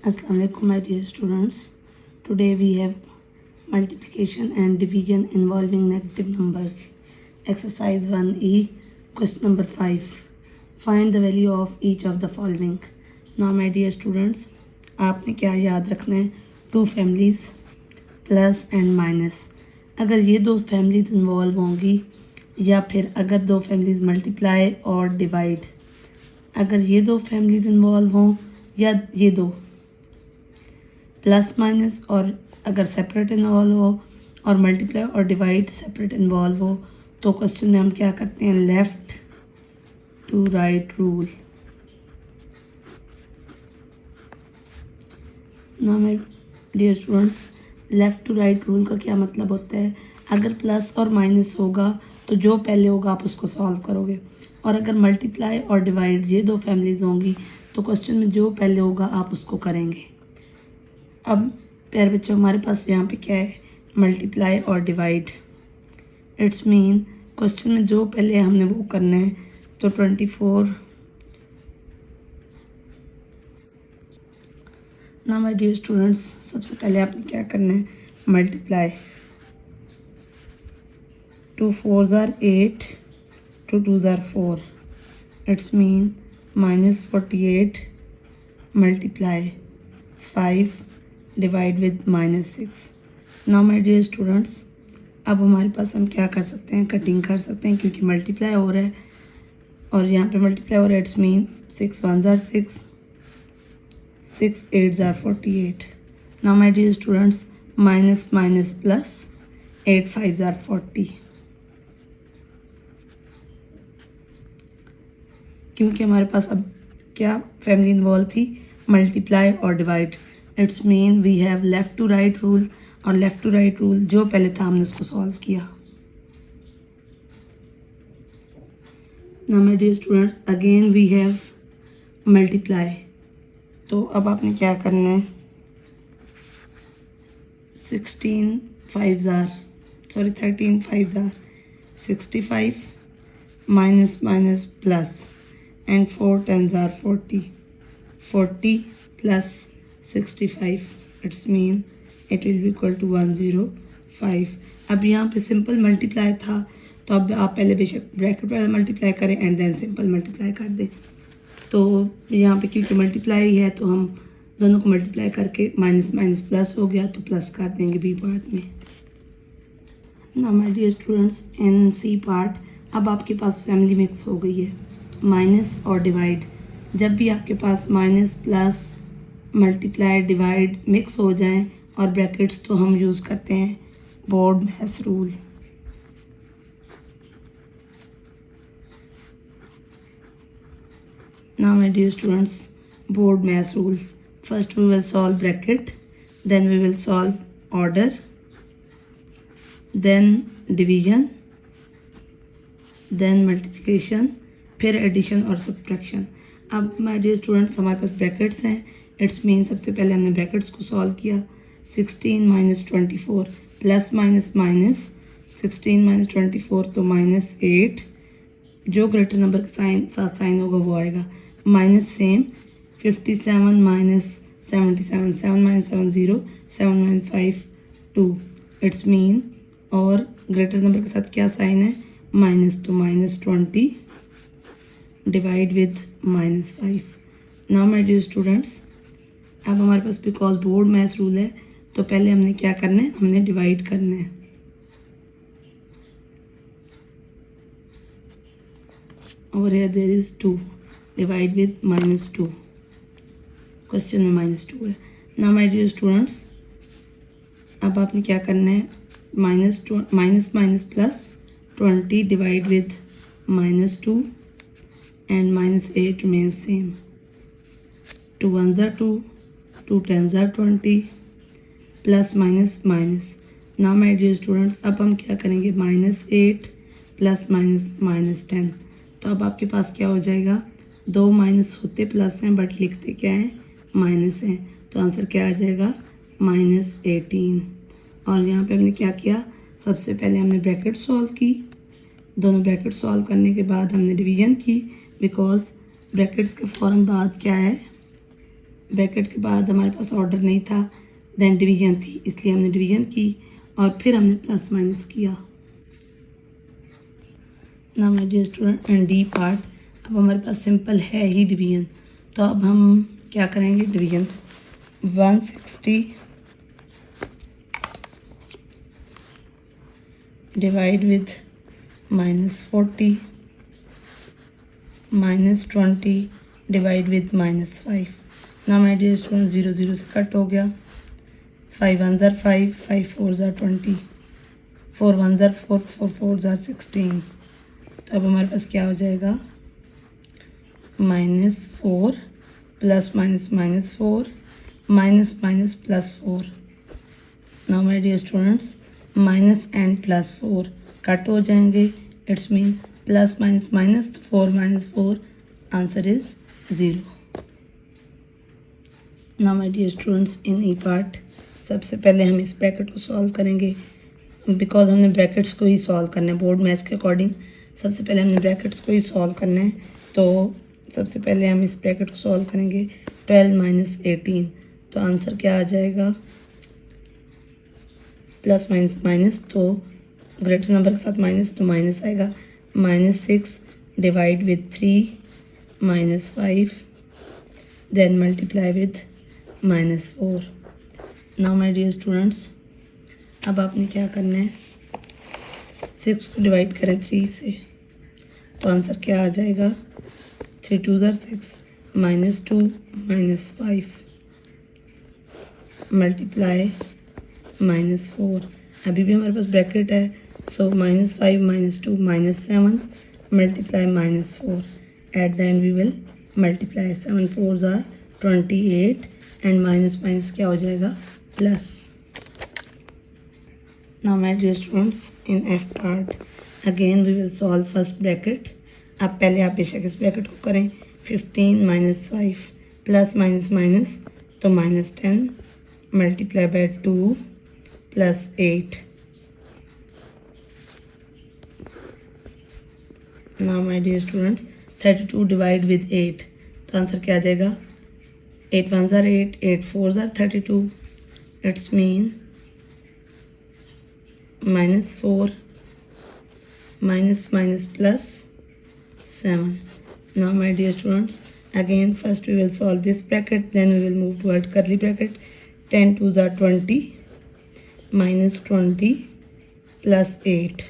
Assalamu alaikum my dear students. Today we have multiplication and division involving negative numbers. Exercise 1E, question number 5. Find the value of each of the following. Now my dear students, आपने क्या याद रखना है? 2 families plus and minus. अगर ये 2 families involve होंगी या फिर अगर 2 families मल्टीप्लाई और डिवाइड, अगर ये 2 families इन्वॉल्व हों या ये 2 प्लस माइनस, और अगर सेपरेट इन्वॉल्व हो और मल्टीप्लाई और डिवाइड सेपरेट इन्वॉल्व हो, तो क्वेश्चन में हम क्या करते हैं? Left to right rule. ना my dear students, left to right rule का क्या मतलब होता है? अगर प्लस और माइनस होगा तो जो पहले होगा आप उसको सॉल्व करोगे, और अगर मल्टीप्लाई और डिवाइड ये 2 फैमिलीज़ होंगी तो क्वेश्चन में जो पहले होगा आप उसको करेंगे. अब प्यारे बच्चों, हमारे पास यहाँ पे क्या है? मल्टीप्लाई और डिवाइड. इट्स मीन क्वेश्चन में जो पहले हमने वो करना है. तो 24. ना माय डियर स्टूडेंट्स, सबसे पहले आपने क्या करना है? Multiply. 2 4s are 8, 2 2s are 4. It's mean -48 multiply 5 divide with -6. Now my dear students, अब हमारे पास हम क्या कर सकते हैं? कटिंग कर सकते हैं, क्योंकि मल्टीप्लाई हो रहा है और यहाँ पे मल्टीप्लाई हो रहा है. It's mean 6 1s are 6, 6 8s are 48. Now my dear students, minus minus plus, 8 5s are 40. क्योंकि हमारे पास अब क्या फैमिली इन्वॉल्व थी? मल्टीप्लाई और divide. It's mean we have left to right rule, और लेफ़्ट टू राइट रूल जो पहले था हमने उसको सॉल्व किया. Now my dear students, again we have multiply. तो अब आपने क्या करना है? 13 5s are 65 minus minus plus, and 4 10s are 40 plus 65. It's mean it will be equal to 105. अब यहाँ पे सिंपल मल्टीप्लाई था, तो अब आप पहले बेशक ब्रैकेट वाला मल्टीप्लाई करें एंड देन सिंपल मल्टीप्लाई कर दें. तो यहाँ पे क्योंकि मल्टीप्लाई है तो हम दोनों को मल्टीप्लाई करके माइनस माइनस प्लस हो गया, तो प्लस कर देंगे बी पार्ट में. Now my dear students, in C part अब आपके पास फैमिली मिक्स हो गई है. माइनस और डिवाइड, जब भी आपके पास minus plus multiply divide mix हो जाएं और ब्रैकेट्स, तो हम यूज़ करते हैं board math rule. Now my dear students, board math rule. First we will solve bracket, then we will solve order, then division, then multiplication, फिर addition और subtraction. अब माय डियर स्टूडेंट्स, हमारे पास brackets हैं. It's mean सबसे पहले हमने brackets को सॉल्व किया. 16 - 24 प्लस माइनस माइनस, 16 - 24 तो -8. जो ग्रेटर नंबर के साथ साइन होगा वो आएगा. Minus same 57 - 77, 7 - 7 0, 7 - 5 2. इट्स मीन और ग्रेटर नंबर के साथ क्या साइन है? माइनस, तो -20 divide with -5. Now my dear students, अब हमारे पास बिकॉज बोर्ड मैथ रूल है, तो पहले हमने क्या करना है? हमने डिवाइड करना है. Over here there is 2, divide with -2. Question में -2 है. नाउ माय डियर स्टूडेंट्स, अब आपने क्या करना है? Minus minus plus 20 divide with -2 and -8 remains same. 2 1s are 2, 2 10s are 20 plus minus minus. Now my dear students, अब हम क्या करेंगे? -8 प्लस माइनस 10. तो अब आपके पास क्या हो जाएगा? 2 माइनस होते प्लस हैं बट लिखते क्या हैं? माइनस हैं. तो आंसर क्या आ जाएगा? -18. और यहाँ पे हमने क्या किया? सबसे पहले हमने ब्रैकेट सॉल्व की. दोनों ब्रैकेट सॉल्व करने के बाद हमने डिवीजन की, बिकॉज ब्रैकेट्स के फ़ौरन बाद क्या है? ब्रैकेट के बाद हमारे पास ऑर्डर नहीं था, देन डिवीजन थी, इसलिए हमने डिवीजन की और फिर हमने प्लस माइनस किया। Now my dear student, and D part, अब हमारे पास सिंपल है ही डिवीजन, तो अब हम क्या करेंगे, division 160 divide with -40 -20 divide with -5। ना माय डियर स्टूडेंट, 0 0 से कट हो गया, 5 1 ज़ार 5, 5 4 ज़ार 20, 4 1 ज़ार 4, 4 4 ज़ार 16। तो अब हमारे पास क्या हो जाएगा, -4 plus minus -4 minus minus +4। Now my dear students, minus and +4 cut हो जाएंगे, it's mean plus minus minus, 4 minus 4, answer is 0। Now my dear students, in E part सबसे पहले हम इस ब्रैकेट को सॉल्व करेंगे, बिकॉज हमने ब्रैकेट्स को ही सॉल्व करना है बोर्ड मैथ्स के अकॉर्डिंग। सबसे पहले हमने ब्रैकेट्स को ही सॉल्व करना है, तो सबसे पहले हम इस ब्रैकेट को सॉल्व करेंगे। 12 - 18, तो आंसर क्या आ जाएगा, प्लस माइनस माइनस, तो ग्रेटर नंबर के साथ माइनस, तो माइनस आएगा। -6 divide with 3 -5 then multiply with -4। Now my dear students, अब आपने क्या करना है, 6 को डिवाइड करें 3 से, तो आंसर क्या आ जाएगा, 3 2 ज़ार 6 -2 -5 मल्टीप्लाई -4। अभी भी हमारे पास ब्रैकेट है, so -5 -2 -7 multiply -4। At the end we will multiply, 7 4 ज़ार 28 एंड माइनस माइनस क्या हो जाएगा, plus. Now my dear students, in F part again we will solve first bracket. अब पहले आप बेशक इस ब्रैकेट को करें, 15 - 5 प्लस माइनस माइनस, तो -10 multiply by 2 plus 8। Now my dear students, 32 divide with 8, तो आंसर क्या आ जाएगा, 8 1 ज़ार 8, 8 4 ज़ार 32, it's mean -4 minus minus plus 7. Now my dear students, again first we will solve this bracket, then we will move toward curly bracket. 10 2s are 20 minus 20 plus 8.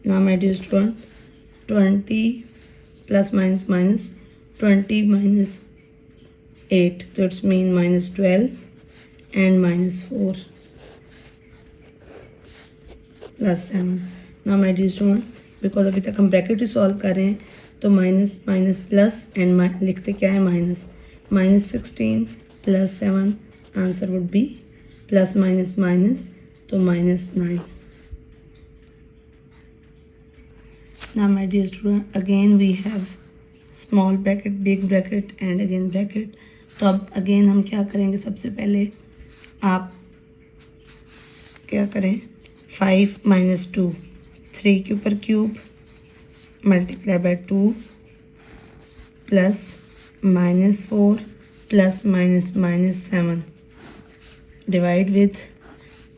Now my dear students, 20 plus minus minus 20 minus 8, so it's mean minus 12 and minus 4 plus 7. Now my dear students, because अभी तक हम bracket ही solve कर रहे हैं, तो minus minus plus and लिखते क्या है, minus. -16 plus 7, answer would be plus minus minus, तो -9. Now my dear student, again we have small bracket, big bracket and again bracket. तो अब अगेन हम क्या करेंगे, सबसे पहले आप क्या करें, 5 - 2, 3 के ऊपर cube multiply by 2 plus -4 plus minus minus 7 divide with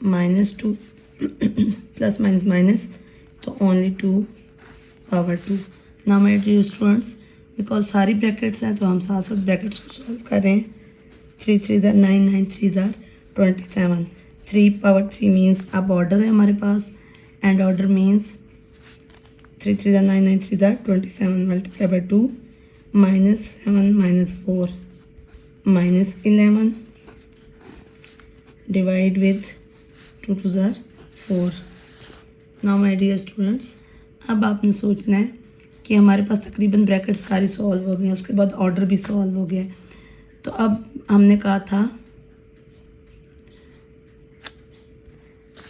-2 plus minus minus, तो only 2 power 2. Now my dear students, because सारी ब्रैकेट्स हैं तो हम साथ साथ ब्रैकेट्स को सॉल्व करें. 3 3 ज़ार 9, 9 3 ज़ार 27. 3 पावर 3 मीन्स अब ऑर्डर है हमारे पास, एंड ऑर्डर मीन्स 3 3 ज़ार 9, 9 3 ज़ार 27 मल्टीप्लाई बाई 2 -7 -4 -11 डिवाइड विथ 2 2 ज़ार 4. नाउ माय डियर स्टूडेंट्स, अब आपने सोचना है कि हमारे पास तकरीबन ब्रैकेट सारी सॉल्व हो गई हैं, उसके बाद ऑर्डर भी सॉल्व हो गया है. तो अब हमने कहा था,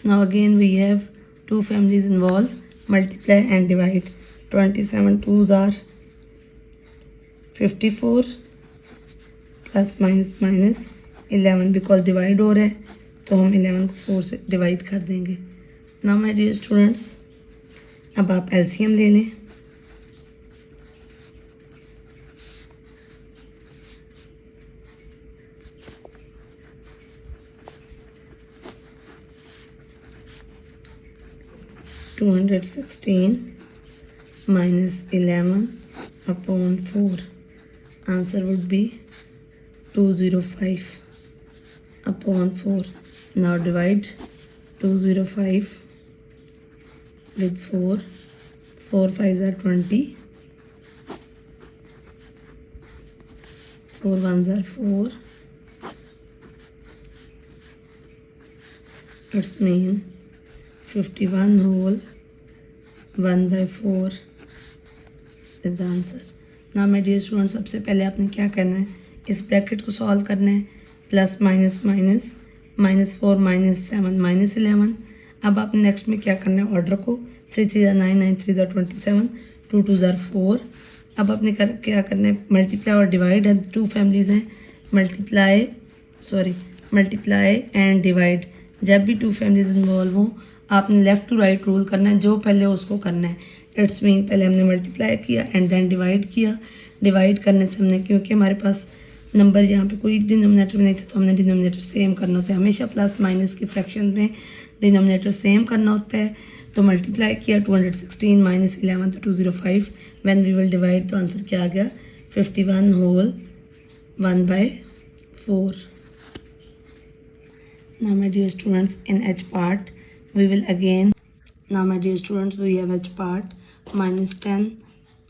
now again we have 2 families involve, multiply and divide. 27 2s are 54 plus minus minus 11, because divide हो रहा है तो हम 11 को 4 से डिवाइड कर देंगे. नाउ माय डियर स्टूडेंट्स, अब आप एलसीएम ले लें। (216 minus 11 upon 4). Answer would be 205 upon 4. Now divide 205 with 4. 4 5s are 20. 4 1s are 4. It's mean 51 whole 1/4 is the answer. Now my dear students, सबसे पहले आपने क्या करना है, इस ब्रैकेट को सॉल्व करना है। Plus minus minus, -4 -7 -11। अब आपने नेक्स्ट में क्या करना है, ऑर्डर को 3 3 9 9 3 27 2 2 4। अब आपने क्या करना है, मल्टीप्लाई और डिवाइड है, 2 फैमिलीज़ हैं, मल्टीप्लाई एंड डिवाइड। जब भी 2 फैमिलीज इन्वॉल्व हों आपने लेफ़्ट टू राइट रूल करना है, जो पहले उसको करना है। इट्स मीन पहले हमने मल्टीप्लाई किया एंड देन डिवाइड किया। डिवाइड करने से हमने, क्योंकि हमारे पास नंबर यहाँ पे कोई डिनोमिनेटर में नहीं था, तो हमने डिनोमिनेटर सेम करना होता है। हमेशा प्लस माइनस के फ्रैक्शन में डिनोमिनेटर सेम करना होता है। तो मल्टीप्लाई किया 216 माइनस 11 तो 205। व्हेन वी विल डिवाइड तो आंसर क्या आ गया, 51 whole 1/4। Now my dear students, in H part we will again, now my dear students, we have H part -10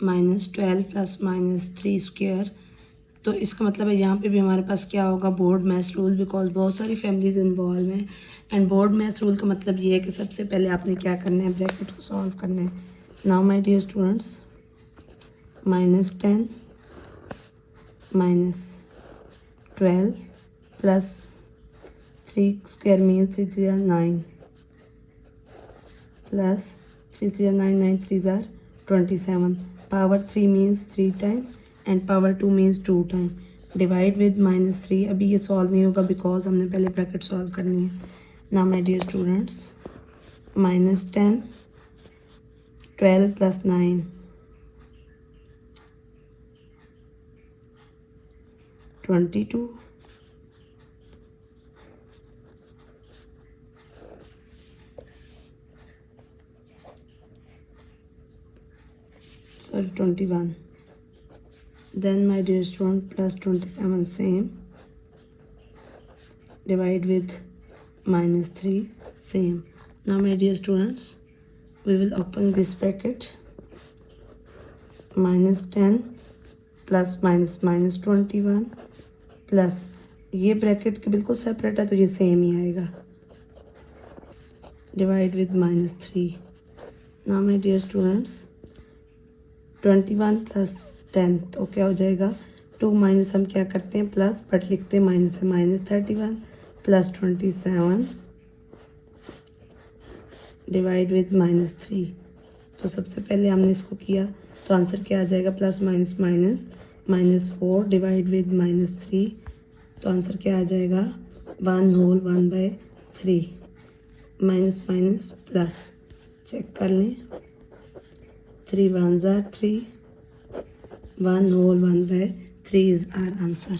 -12 plus -3 square। तो इसका मतलब है यहाँ पे भी हमारे पास क्या होगा, बोर्ड मैथ रूल, बिकॉज बहुत सारी फैमिलीज इन्वॉल्व हैं। एंड बोर्ड मैथ रूल का मतलब ये है कि सबसे पहले आपने क्या करना है, ब्रैकेट को सॉल्व करना है। Now my dear students, -10 -12 plus 3 square means 3 3 are 9 plus 3 3 are 9 9 3s are 27. Power 3 means 3 times and power 2 means 2 times. Divide with -3। अभी ये सॉल्व नहीं होगा बिकॉज हमने पहले ब्रैकेट सॉल्व करनी है। Now my dear students, -10 12 plus 9 22 21। Then my dear student, plus 27 same, divide with -3 same. Now my dear students, we will open this bracket, -10 plus -21 plus ये bracket के बिल्कुल सेपरेट है तो ये सेम ही आएगा, divide with -3। Now my dear students, 21 plus 10 तो क्या हो जाएगा, 2 माइनस हम क्या करते हैं प्लस, बट लिखते हैं माइनस है, -31 प्लस 27 डिवाइड विद -3। तो सबसे पहले हमने इसको किया तो आंसर क्या आ जाएगा, plus minus minus -4 divide with -3। तो आंसर क्या आ जाएगा, 1 whole 1/3। Minus minus plus, check कर लें, 3 1s are 3, 1 whole 1/3 is our answer।